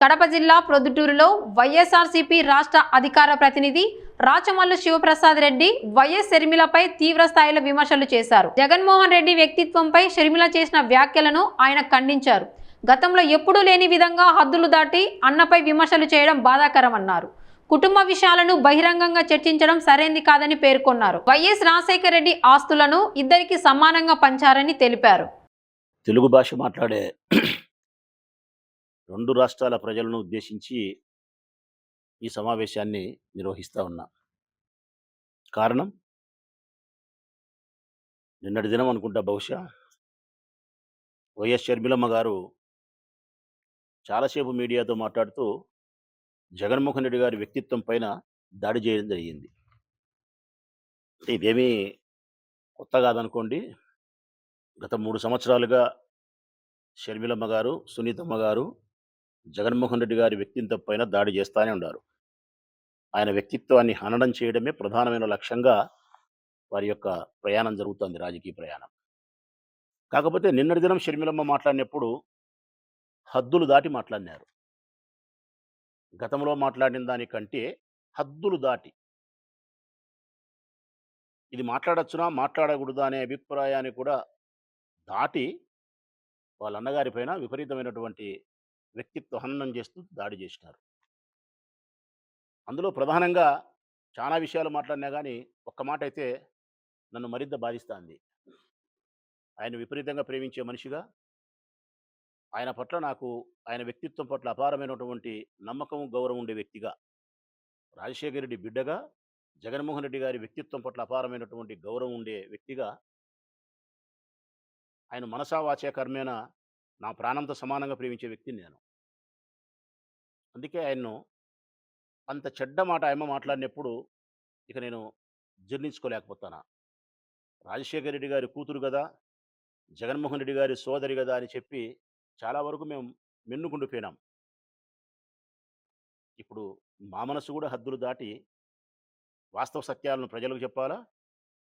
కడప జిల్లా ప్రొద్దుటూరులో వైఎస్ఆర్సీపీ రాష్ట్ర అధికార ప్రతినిధి రాచమల్లు శివప్రసాద్ రెడ్డి వైఎస్ షర్మిలపై తీవ్ర స్థాయిలో విమర్శలు చేశారు. జగన్మోహన్ రెడ్డి వ్యక్తిత్వంపై షర్మిల చేసిన వ్యాఖ్యలను ఆయన ఖండించారు. గతంలో ఎప్పుడూ లేని విధంగా హద్దులు దాటి అన్నపై విమర్శలు చేయడం బాధాకరమన్నారు. కుటుంబ విషయాలను బహిరంగంగా చర్చించడం సరైంది కాదని పేర్కొన్నారు. వైఎస్ రాజశేఖర రెడ్డి ఆస్తులను ఇద్దరికి సమానంగా పంచారని తెలిపారు. తెలుగు భాష మాట్లాడే 2 రాష్ట్రాల ప్రజలను ఉద్దేశించి ఈ సమావేశాన్ని నిర్వహిస్తా ఉన్నా. కారణం నిన్నటి దినం అనుకుంటా బహుశా వైఎస్ షర్మిలమ్మ గారు చాలాసేపు మీడియాతో మాట్లాడుతూ జగన్మోహన్ రెడ్డి గారి వ్యక్తిత్వం పైన దాడి చేయడం జరిగింది. అంటే ఇదేమీ కొత్త కాదనుకోండి. గత 3 సంవత్సరాలుగా షర్మిలమ్మ గారు, సునీతమ్మ గారు జగన్మోహన్ రెడ్డి గారి వ్యక్తిత్వం పైన దాడి చేస్తానే ఉన్నారు. ఆయన వ్యక్తిత్వాన్ని హననం చేయడమే ప్రధానమైన లక్ష్యంగా వారి యొక్క ప్రయాణం జరుగుతోంది, రాజకీయ ప్రయాణం. కాకపోతే నిన్నటి దినం షర్మిలమ్మ మాట్లాడినప్పుడు హద్దులు దాటి మాట్లాడినారు. గతంలో మాట్లాడిన దానికంటే హద్దులు దాటి ఇది మాట్లాడొచ్చునా మాట్లాడకూడదా అనే అభిప్రాయాన్ని కూడా దాటి వాళ్ళ అన్నగారి పైన విపరీతమైనటువంటి వ్యక్తిత్వ హననం చేస్తూ దాడి చేసినారు. అందులో ప్రధానంగా చాలా విషయాలు మాట్లాడినా కానీ ఒక్క మాట అయితే నన్ను మరింత బాధిస్తుంది. ఆయన విపరీతంగా ప్రేమించే మనిషిగా, ఆయన పట్ల నాకు ఆయన వ్యక్తిత్వం పట్ల అపారమైనటువంటి నమ్మకం, గౌరవం ఉండే వ్యక్తిగా, రాజశేఖర రెడ్డి బిడ్డగా, జగన్మోహన్ రెడ్డి గారి వ్యక్తిత్వం పట్ల అపారమైనటువంటి గౌరవం ఉండే వ్యక్తిగా, ఆయన మనసా వాచా కర్మేణ నా ప్రాణంతో సమానంగా ప్రేమించే వ్యక్తిని నేను. అందుకే ఆయన్ను అంత చెడ్డ మాట ఆయమ్మ మాట్లాడినప్పుడు ఇక నేను జీర్ణించుకోలేకపోతాను. రాజశేఖర రెడ్డి గారి కూతురు కదా, జగన్మోహన్ రెడ్డి గారి సోదరి కదా అని చెప్పి చాలా వరకు మేము మిన్నుకుండిపోయినాం. ఇప్పుడు మా మనసు కూడా హద్దులు దాటి వాస్తవ సత్యాలను ప్రజలకు చెప్పాలా,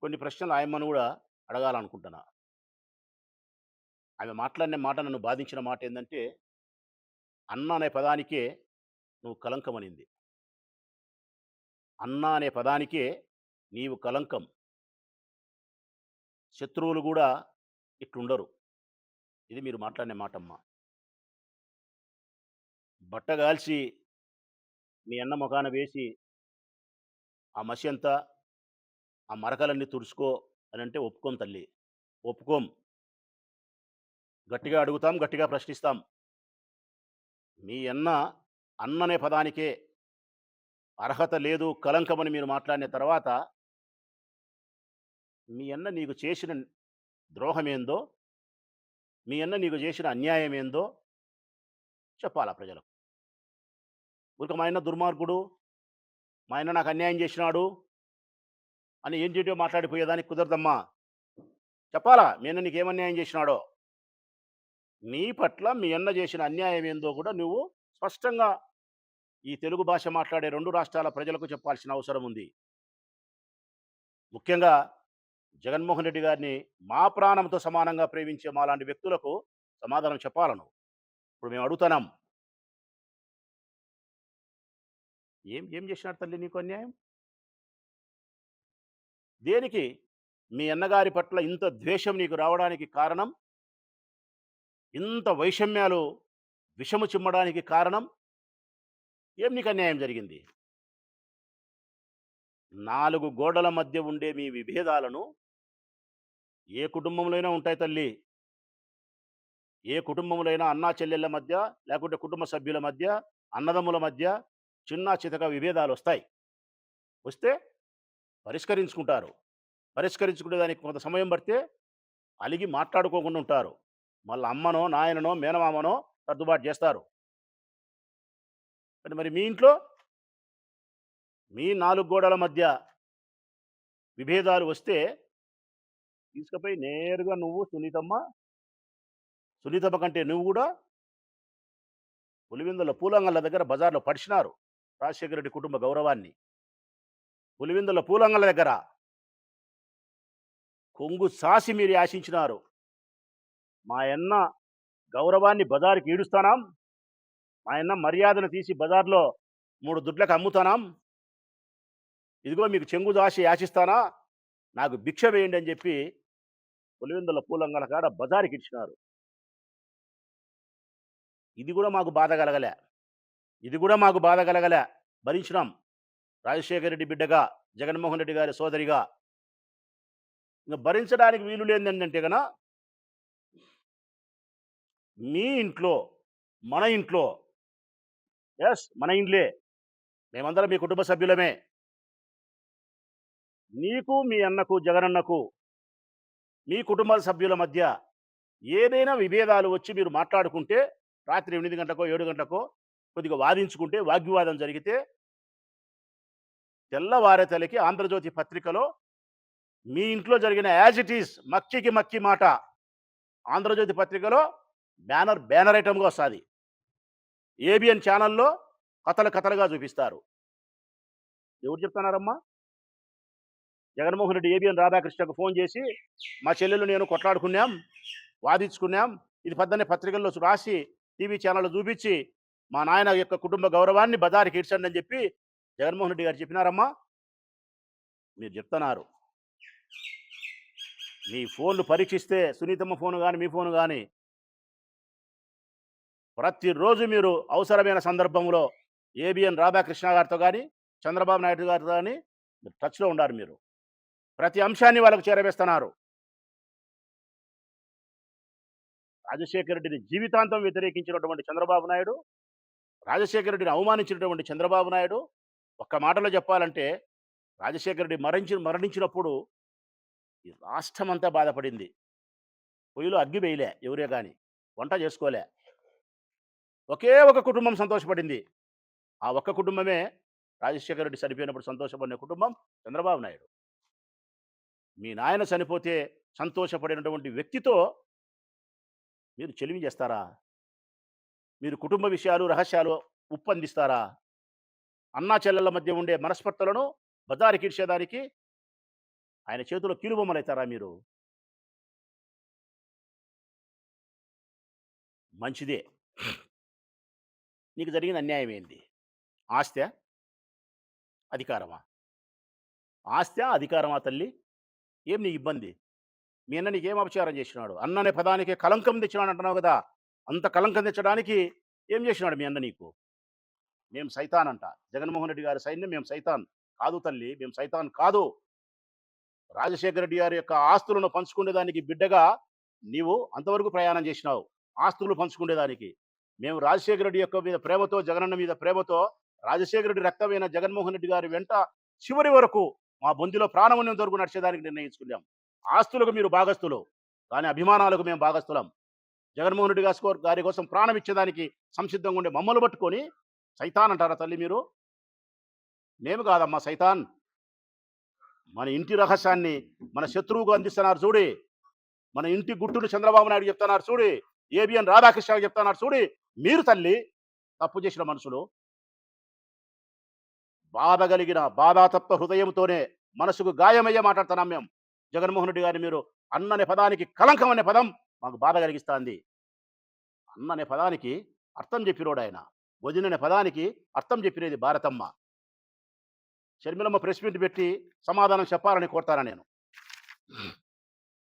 కొన్ని ప్రశ్నలు ఆయమ్మను కూడా అడగాలనుకుంటున్నా. ఆమె మాట్లాడిన మాట నన్ను బాధించిన మాట ఏంటంటే, అన్న అనే పదానికే నువ్వు కలంకమనింది. అన్న అనే పదానికే నీవు కలంకం. శత్రువులు కూడా ఇట్లుండరు. ఇది మీరు మాట్లాడిన మాటమ్మా. బట్టగాల్చి మీ అన్న మొఖాన వేసి ఆ మసి అంతా, ఆ మరకలన్నీ తుడుచుకో అని అంటే ఒప్పుకోం తల్లి, ఒప్పుకోం. గట్టిగా అడుగుతాం, గట్టిగా ప్రశ్నిస్తాం. మీ అన్ననే పదానికే అర్హత లేదు, కలంకమని మీరు మాట్లాడిన తర్వాత మీ అన్న నీకు చేసిన ద్రోహమేందో, మీ అన్న నీకు చేసిన అన్యాయం ఏందో చెప్పాలా ప్రజలకు. ఊరిక మా అన్న దుర్మార్గుడు, మా అన్న నాకు అన్యాయం చేసినాడు అని ఏంటేంటో మాట్లాడిపోయేదానికి కుదరదమ్మా. చెప్పాలా మీ అన్న నీకు ఏమన్యాయం చేసినాడో. నీ పట్ల మీ అన్న చేసిన అన్యాయం ఏందో కూడా నువ్వు స్పష్టంగా ఈ తెలుగు భాష మాట్లాడే 2 రాష్ట్రాల ప్రజలకు చెప్పాల్సిన అవసరం ఉంది. ముఖ్యంగా జగన్మోహన్ రెడ్డి గారిని మా ప్రాణంతో సమానంగా ప్రేమించే మాలాంటి వ్యక్తులకు సమాధానం చెప్పాలను. ఇప్పుడు మేము అడుగుతున్నాం, ఏం ఏం చేసినాడు తల్లి నీకు అన్యాయం? దేనికి మీ అన్నగారి పట్ల ఇంత ద్వేషం నీకు రావడానికి కారణం, ఇంత వైషమ్యాలు విషము చిమ్మడానికి కారణం ఏం నీకు అన్యాయం జరిగింది? 4 గోడల మధ్య ఉండే మీ విభేదాలను ఏ కుటుంబంలో అయినా ఉంటాయి తల్లి. ఏ కుటుంబంలో అయినా అన్నా చెల్లెళ్ళ మధ్య, లేకుంటే కుటుంబ సభ్యుల మధ్య, అన్నదమ్ముల మధ్య చిన్న చితక విభేదాలు వస్తాయి. వస్తే పరిష్కరించుకుంటారు. పరిష్కరించుకునే దానికి కొంత సమయం పడితే అలిగి మాట్లాడుకోకుండా ఉంటారు. మళ్ళీ అమ్మనో, నాయననో, మేనమామనో సర్దుబాటు చేస్తారు. కానీ మరి మీ ఇంట్లో మీ 4 గోడల మధ్య విభేదాలు వస్తే తీసుకుపోయి నేరుగా నువ్వు సునీతమ్మ కంటే నువ్వు కూడా పులివెందుల పూలంగళ్ళ దగ్గర బజార్లో పడిచినారు రాజశేఖర రెడ్డి కుటుంబ గౌరవాన్ని. పులివెందుల పూలంగళ్ళ దగ్గర కొంగు సాసి మీరు ఆశించినారు. మా అన్న గౌరవాన్ని బజారుకి ఈడుస్తానాం, మా అన్న మర్యాదను తీసి బజార్లో 3 దుడ్లకు అమ్ముతానాం, ఇదిగో మీకు చెంగు దాసి యాచిస్తానా, నాకు భిక్ష వేయండి అని చెప్పి పులివెందుల పూలంగల కాడ బజారుకి ఇచ్చినారు. ఇది కూడా మాకు బాధ కలగలే, ఇది కూడా మాకు బాధ కలగలే, భరించినాం. రాజశేఖర రెడ్డి బిడ్డగా, జగన్మోహన్ రెడ్డి గారి సోదరిగా. ఇంక భరించడానికి వీలు లేదంటే గన మీ ఇంట్లో, మన ఇంట్లో, ఎస్ మన ఇంట్లే, మేమందరం మీ కుటుంబ సభ్యులమే. నీకు మీ అన్నకు జగనన్నకు మీ కుటుంబ సభ్యుల మధ్య ఏదైనా విభేదాలు వచ్చి మీరు మాట్లాడుకుంటే రాత్రి 8 గంటలకో 7 గంటలకో కొద్దిగా వాదించుకుంటే వాగ్వివాదం జరిగితే తెల్లవారే తలకి ఆంధ్రజ్యోతి పత్రికలో మీ ఇంట్లో జరిగిన యాజ్ ఇట్ ఈస్ మక్కికి మక్కి మాట ఆంధ్రజ్యోతి పత్రికలో బ్యానర్ ఐటమ్గా వస్తుంది. ఏబిఎన్ ఛానల్లో కథలుగా చూపిస్తారు. ఎవరు చెప్తున్నారమ్మా? జగన్మోహన్ రెడ్డి ఏబిఎన్ రాధాకృష్ణకు ఫోన్ చేసి మా చెల్లెలు నేను కొట్లాడుకున్నాం, వాదించుకున్నాం, ఇది పద్దనే పత్రికల్లో రాసి టీవీ ఛానల్లో చూపించి మా నాయన యొక్క కుటుంబ గౌరవాన్ని బజారుకి ఇడ్చండి అని చెప్పి జగన్మోహన్ రెడ్డి గారు చెప్పినారమ్మా? మీరు చెప్తున్నారు. మీ ఫోన్లు పరీక్షిస్తే సునీతమ్మ ఫోన్ కానీ మీ ఫోన్ కానీ ప్రతిరోజు మీరు అవసరమైన సందర్భంలో ఏబిఎన్ రాధాకృష్ణ గారితో కానీ చంద్రబాబు నాయుడు గారితో కానీ టచ్లో ఉండారు. మీరు ప్రతి అంశాన్ని వాళ్ళకు చేరవేస్తున్నారు. రాజశేఖర రెడ్డిని జీవితాంతం వ్యతిరేకించినటువంటి చంద్రబాబు నాయుడు, రాజశేఖర రెడ్డిని అవమానించినటువంటి చంద్రబాబు నాయుడు, ఒక్క మాటలో చెప్పాలంటే రాజశేఖర రెడ్డి మరణించినప్పుడు ఈ రాష్ట్రం అంతా బాధపడింది. పొయ్యిలో అగ్గి వేయలే ఎవరే కానీ, వంట చేసుకోలే. ఒకే ఒక కుటుంబం సంతోషపడింది. ఆ ఒక్క కుటుంబమే రాజశేఖర రెడ్డి చనిపోయినప్పుడు సంతోషపడిన కుటుంబం చంద్రబాబు నాయుడు. మీ నాయన చనిపోతే సంతోషపడినటువంటి వ్యక్తితో మీరు చెలిమి చేస్తారా? మీరు కుటుంబ విషయాలు రహస్యాలు ఉప్పందిస్తారా? అన్నా చెల్లెళ్ళ మధ్య ఉండే మనస్పర్ధలను బజారుకి ఇడ్చేదానికి ఆయన చేతిలో కీలుబొమ్మలవుతారా మీరు? మంచిదే. నీకు జరిగిన అన్యాయం ఏంది? ఆస్త్యా, అధికారమా? ఆస్త్యా, అధికారమా తల్లి? ఏం నీ ఇబ్బంది? మీ అన్న నీకేం అపచారం చేసినాడు? అన్న అనే పదానికి కలంకం తెచ్చినాడు అంటున్నావు కదా, అంత కలంకం తెచ్చడానికి ఏం చేసినాడు మీ అన్న నీకు? మేము సైతాన్ అంట, జగన్మోహన్ రెడ్డి గారి సైన్యం మేము సైతాన్ కాదు తల్లి, మేము సైతాన్ కాదు. రాజశేఖర రెడ్డి గారి యొక్క ఆస్తులను పంచుకునేదానికి బిడ్డగా నీవు అంతవరకు ప్రయాణం చేసినావు, ఆస్తులు పంచుకునేదానికి. మేము రాజశేఖర రెడ్డి యొక్క మీద ప్రేమతో, జగనన్న మీద ప్రేమతో, రాజశేఖర రెడ్డి రక్తమైన జగన్మోహన్ రెడ్డి గారి వెంట చివరి వరకు మా బొందిలో ప్రాణం ఉన్నంత వరకు నడిచేదానికి నిర్ణయించుకున్నాం. ఆస్తులకు మీరు భాగస్తులు, కానీ అభిమానాలకు మేము భాగస్తులం. జగన్మోహన్ రెడ్డి గారి కోసం ప్రాణం ఇచ్చేదానికి సంసిద్ధంగా ఉండే మమ్మల్ని పట్టుకొని సైతాన్ అంటారా తల్లి మీరు? మేము కాదమ్మా సైతాన్. మన ఇంటి రహస్యాన్ని మన శత్రువుకు అందిస్తున్నారు చూడి, మన ఇంటి గుట్టును చంద్రబాబు నాయుడు చెప్తున్నారు చూడి, ఏబిఎన్ రాధాకృష్ణ చెప్తున్నారు చూడి. మీరు తల్లి తప్పు చేసిన మనుషులు. బాధ కలిగిన బాధాతత్వ హృదయంతోనే మనసుకు గాయమయ్యే మాట్లాడుతున్నాం మేము. జగన్మోహన్ రెడ్డి గారిని మీరు అన్ననే పదానికి కలంకం అనే పదం మాకు బాధ కలిగిస్తుంది. అన్ననే పదానికి అర్థం చెప్పినోడు ఆయన, వదిననే పదానికి అర్థం చెప్పినది భారతమ్మ. షర్మిలమ్మ ప్రెస్ మీట్ పెట్టి సమాధానం చెప్పాలని కోరుతాను నేను.